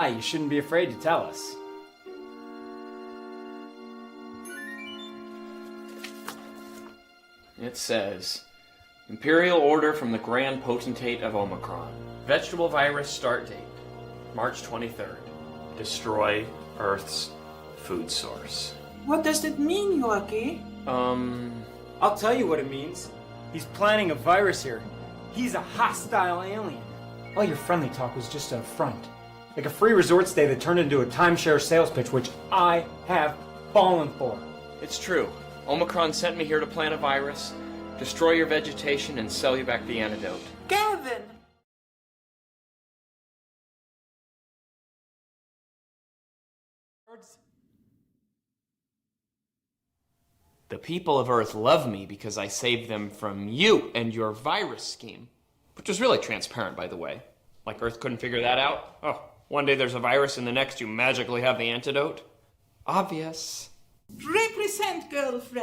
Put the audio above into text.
You shouldn't be afraid to tell us. It says, Imperial Order from the Grand Potentate of Omicron. Vegetable virus start date, March 23rd. Destroy Earth's food source. What does that mean, Yoaki? I'll tell you what it means. He's planting a virus here. He's a hostile alien. All your friendly talk was just a front. Like a free resort stay that turned into a timeshare sales pitch, which I have fallen for. It's true. Omicron sent me here to plant a virus, destroy your vegetation, and sell you back the antidote. Kevin! The people of Earth love me because I saved them from you and your virus scheme. Which was really transparent, by the way. Like Earth couldn't figure that out? Oh, one day there's a virus and the next you magically have the antidote? Obvious. Represent, girlfriend!